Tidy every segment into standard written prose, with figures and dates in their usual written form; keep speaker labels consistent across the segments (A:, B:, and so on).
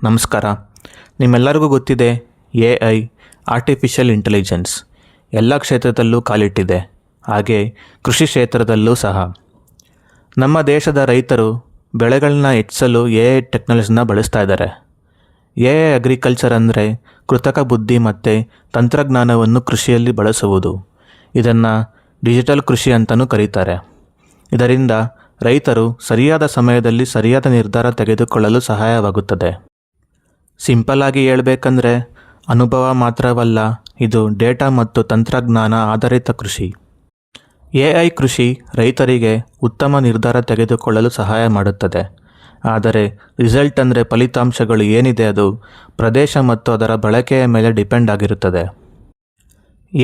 A: ನಮಸ್ಕಾರ. ನಿಮ್ಮೆಲ್ಲರಿಗೂ ಗೊತ್ತಿದೆ AI ಆರ್ಟಿಫಿಷಿಯಲ್ ಇಂಟೆಲಿಜೆನ್ಸ್ ಎಲ್ಲ ಕ್ಷೇತ್ರದಲ್ಲೂ ಕಾಲಿಟ್ಟಿದೆ, ಹಾಗೆ ಕೃಷಿ ಕ್ಷೇತ್ರದಲ್ಲೂ ಸಹ. ನಮ್ಮ ದೇಶದ ರೈತರು ಬೆಳೆಗಳನ್ನ ಹೆಚ್ಚಿಸಲು AI ಟೆಕ್ನಾಲಜಿನ ಬಳಸ್ತಾ ಇದ್ದಾರೆ. AI ಅಗ್ರಿಕಲ್ಚರ್ ಅಂದರೆ ಕೃತಕ ಬುದ್ಧಿ ಮತ್ತು ತಂತ್ರಜ್ಞಾನವನ್ನು ಕೃಷಿಯಲ್ಲಿ ಬಳಸುವುದು. ಇದನ್ನು ಡಿಜಿಟಲ್ ಕೃಷಿ ಅಂತಲೂ ಕರೀತಾರೆ. ಇದರಿಂದ ರೈತರು ಸರಿಯಾದ ಸಮಯದಲ್ಲಿ ಸರಿಯಾದ ನಿರ್ಧಾರ ತೆಗೆದುಕೊಳ್ಳಲು ಸಹಾಯವಾಗುತ್ತದೆ. ಸಿಂಪಲ್ ಆಗಿ ಹೇಳಬೇಕಂದ್ರೆ ಅನುಭವ ಮಾತ್ರವಲ್ಲ, ಇದು ಡೇಟಾ ಮತ್ತು ತಂತ್ರಜ್ಞಾನ ಆಧಾರಿತ ಕೃಷಿ. AI ಕೃಷಿ ರೈತರಿಗೆ ಉತ್ತಮ ನಿರ್ಧಾರ ತೆಗೆದುಕೊಳ್ಳಲು ಸಹಾಯ ಮಾಡುತ್ತದೆ. ಆದರೆ ರಿಸಲ್ಟ್ ಅಂದರೆ ಫಲಿತಾಂಶಗಳು ಏನಿದೆ ಅದು ಪ್ರದೇಶ ಮತ್ತು ಅದರ ಬಳಕೆಯ ಮೇಲೆ ಡಿಪೆಂಡ್ ಆಗಿರುತ್ತದೆ.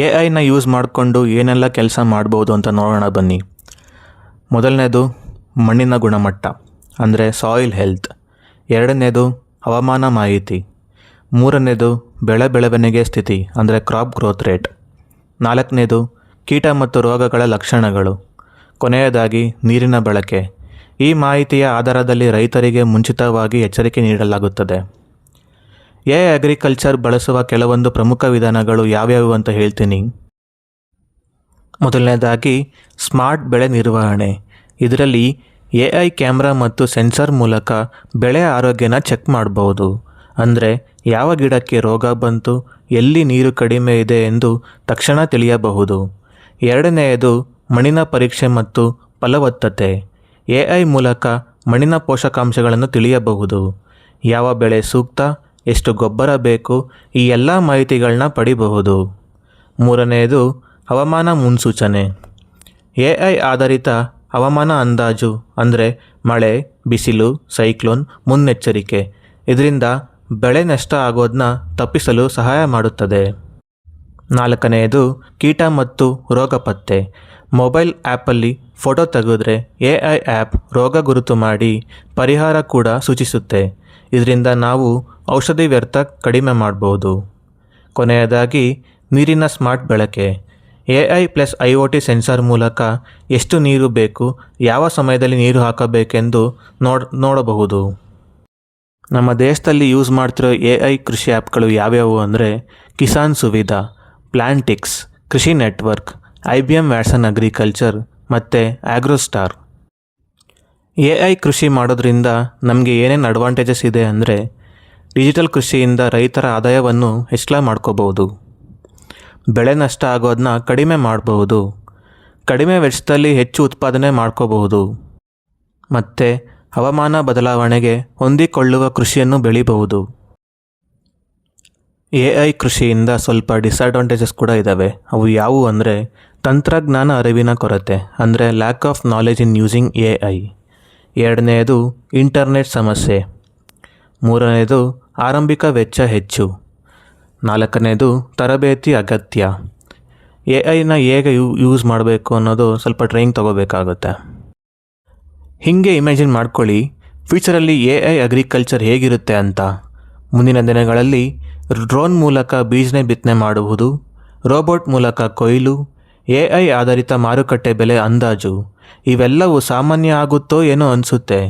A: AIನ ಯೂಸ್ ಮಾಡಿಕೊಂಡು ಏನೆಲ್ಲ ಕೆಲಸ ಮಾಡ್ಬೋದು ಅಂತ ನೋಡೋಣ ಬನ್ನಿ. ಮೊದಲನೇದು ಮಣ್ಣಿನ ಗುಣಮಟ್ಟ ಅಂದರೆ ಸಾಯಿಲ್ ಹೆಲ್ತ್. ಎರಡನೇದು ಹವಾಮಾನ ಮಾಹಿತಿ. ಮೂರನೇದು ಬೆಳವಣಿಗೆ ಸ್ಥಿತಿ ಅಂದರೆ ಕ್ರಾಪ್ ಗ್ರೋತ್ ರೇಟ್. ನಾಲ್ಕನೇದು ಕೀಟ ಮತ್ತು ರೋಗಗಳ ಲಕ್ಷಣಗಳು. ಕೊನೆಯದಾಗಿ ನೀರಿನ ಬಳಕೆ. ಈ ಮಾಹಿತಿಯ ಆಧಾರದಲ್ಲಿ ರೈತರಿಗೆ ಮುಂಚಿತವಾಗಿ ಎಚ್ಚರಿಕೆ ನೀಡಲಾಗುತ್ತದೆ. AI ಅಗ್ರಿಕಲ್ಚರ್ ಬಳಸುವ ಕೆಲವೊಂದು ಪ್ರಮುಖ ವಿಧಾನಗಳು ಯಾವ್ಯಾವು ಅಂತ ಹೇಳ್ತೀನಿ. ಮೊದಲನೇದಾಗಿ ಸ್ಮಾರ್ಟ್ ಬೆಳೆ ನಿರ್ವಹಣೆ. ಇದರಲ್ಲಿ AI ಕ್ಯಾಮ್ರಾ ಮತ್ತು ಸೆನ್ಸರ್ ಮೂಲಕ ಬೆಳೆ ಆರೋಗ್ಯನ ಚೆಕ್ ಮಾಡ್ಬೋದು. ಅಂದರೆ ಯಾವ ಗಿಡಕ್ಕೆ ರೋಗ ಬಂತು, ಎಲ್ಲಿ ನೀರು ಕಡಿಮೆ ಇದೆ ಎಂದು ತಕ್ಷಣ ತಿಳಿಯಬಹುದು. ಎರಡನೆಯದು ಮಣ್ಣಿನ ಪರೀಕ್ಷೆ ಮತ್ತು ಫಲವತ್ತತೆ. AI ಮೂಲಕ ಮಣ್ಣಿನ ಪೋಷಕಾಂಶಗಳನ್ನು ತಿಳಿಯಬಹುದು. ಯಾವ ಬೆಳೆ ಸೂಕ್ತ, ಎಷ್ಟು ಗೊಬ್ಬರ ಬೇಕು, ಈ ಎಲ್ಲ ಮಾಹಿತಿಗಳನ್ನ ಪಡಿಬಹುದು. ಮೂರನೆಯದು ಹವಾಮಾನ ಮುನ್ಸೂಚನೆ. AI ಆಧಾರಿತ ಹವಾಮಾನ ಅಂದಾಜು ಅಂದರೆ ಮಳೆ, ಬಿಸಿಲು, ಸೈಕ್ಲೋನ್ ಮುನ್ನೆಚ್ಚರಿಕೆ. ಇದರಿಂದ ಬೆಳೆ ನಷ್ಟ ಆಗೋದನ್ನ ತಪ್ಪಿಸಲು ಸಹಾಯ ಮಾಡುತ್ತದೆ. ನಾಲ್ಕನೆಯದು ಕೀಟ ಮತ್ತು ರೋಗ ಪತ್ತೆ. ಮೊಬೈಲ್ ಆ್ಯಪಲ್ಲಿ ಫೋಟೋ ತೆಗೆದ್ರೆ AI ಆ್ಯಪ್ ರೋಗ ಗುರುತು ಮಾಡಿ ಪರಿಹಾರ ಕೂಡ ಸೂಚಿಸುತ್ತೆ. ಇದರಿಂದ ನಾವು ಔಷಧಿ ವ್ಯರ್ಥ ಕಡಿಮೆ ಮಾಡ್ಬೋದು. ಕೊನೆಯದಾಗಿ ನೀರಿನ ಸ್ಮಾರ್ಟ್ ಬಳಕೆ. AI ಪ್ಲಸ್ IoT ಸೆನ್ಸಾರ್ ಮೂಲಕ ಎಷ್ಟು ನೀರು ಬೇಕು, ಯಾವ ಸಮಯದಲ್ಲಿ ನೀರು ಹಾಕಬೇಕೆಂದು ನೋಡಬಹುದು. ನಮ್ಮ ದೇಶದಲ್ಲಿ ಯೂಸ್ ಮಾಡ್ತಿರೋ AI ಕೃಷಿ ಆ್ಯಪ್ಗಳು ಯಾವ್ಯಾವು ಅಂದರೆ ಕಿಸಾನ್ ಸುವಿಧಾ, ಪ್ಲಾಂಟಿಕ್ಸ್, ಕೃಷಿ ನೆಟ್ವರ್ಕ್, IBM ವ್ಯಾಟ್ಸನ್ ಅಗ್ರಿಕಲ್ಚರ್ ಮತ್ತು ಆಗ್ರೋಸ್ಟಾರ್. AI ಕೃಷಿ ಮಾಡೋದ್ರಿಂದ ನಮಗೆ ಏನೇನು ಅಡ್ವಾಂಟೇಜಸ್ ಇದೆ ಅಂದರೆ ಡಿಜಿಟಲ್ ಕೃಷಿಯಿಂದ ರೈತರ ಆದಾಯವನ್ನು ಹೆಚ್ಚಳ ಮಾಡ್ಕೋಬಹುದು. ಬೆಳೆ ನಷ್ಟ ಆಗೋದನ್ನ ಕಡಿಮೆ ಮಾಡಬಹುದು. ಕಡಿಮೆ ವೆಚ್ಚದಲ್ಲಿ ಹೆಚ್ಚು ಉತ್ಪಾದನೆ ಮಾಡ್ಕೋಬಹುದು. ಮತ್ತು ಹವಾಮಾನ ಬದಲಾವಣೆಗೆ ಹೊಂದಿಕೊಳ್ಳುವ ಕೃಷಿಯನ್ನು ಬೆಳಿಬಹುದು. AI ಕೃಷಿಯಿಂದ ಸ್ವಲ್ಪ ಡಿಸ್ಅಡ್ವಾಂಟೇಜಸ್ ಕೂಡ ಇದ್ದಾವೆ. ಅವು ಯಾವುವು ಅಂದರೆ ತಂತ್ರಜ್ಞಾನ ಅರಿವಿನ ಕೊರತೆ ಅಂದರೆ lack of knowledge in using AI. ಎರಡನೆಯದು ಇಂಟರ್ನೆಟ್ ಸಮಸ್ಯೆ. ಮೂರನೆಯದು ಆರಂಭಿಕ ವೆಚ್ಚ ಹೆಚ್ಚು. ನಾಲ್ಕನೇದು ತರಬೇತಿ ಅಗತ್ಯ. AIನ ಹೇಗೆ ಯೂಸ್ ಮಾಡಬೇಕು ಅನ್ನೋದು ಸ್ವಲ್ಪ ಟ್ರೈನಿಂಗ್ ತೊಗೋಬೇಕಾಗುತ್ತೆ. ಹೀಗೆ ಇಮ್ಯಾಜಿನ್ ಮಾಡ್ಕೊಳ್ಳಿ, ಫ್ಯೂಚರಲ್ಲಿ AI ಅಗ್ರಿಕಲ್ಚರ್ ಹೇಗಿರುತ್ತೆ ಅಂತ. ಮುಂದಿನ ದಿನಗಳಲ್ಲಿ ಡ್ರೋನ್ ಮೂಲಕ ಬೀಜನೆ ಬಿತ್ತನೆ ಮಾಡುವುದು, ರೋಬೋಟ್ ಮೂಲಕ ಕೊಯ್ಲು, AI ಆಧಾರಿತ ಮಾರುಕಟ್ಟೆ ಬೆಲೆ ಅಂದಾಜು, ಇವೆಲ್ಲವೂ ಸಾಮಾನ್ಯ ಆಗುತ್ತೋ ಏನೋ ಅನಿಸುತ್ತೆ.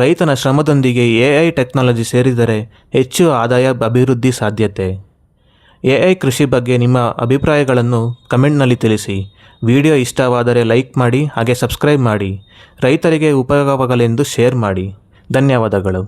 A: ರೈತನ ಶ್ರಮದೊಂದಿಗೆ AI ಟೆಕ್ನಾಲಜಿ ಸೇರಿದರೆ ಹೆಚ್ಚು ಆದಾಯ ಅಭಿವೃದ್ಧಿ ಸಾಧ್ಯತೆ. AI ಕೃಷಿ ಬಗ್ಗೆ ನಿಮ್ಮ ಅಭಿಪ್ರಾಯಗಳನ್ನು ಕಮೆಂಟ್ನಲ್ಲಿ ತಿಳಿಸಿ. ವಿಡಿಯೋ ಇಷ್ಟವಾದರೆ ಲೈಕ್ ಮಾಡಿ, ಹಾಗೆ ಸಬ್ಸ್ಕ್ರೈಬ್ ಮಾಡಿ. ರೈತರಿಗೆ ಉಪಯೋಗವಾಗಲೆಂದು ಶೇರ್ ಮಾಡಿ. ಧನ್ಯವಾದಗಳು.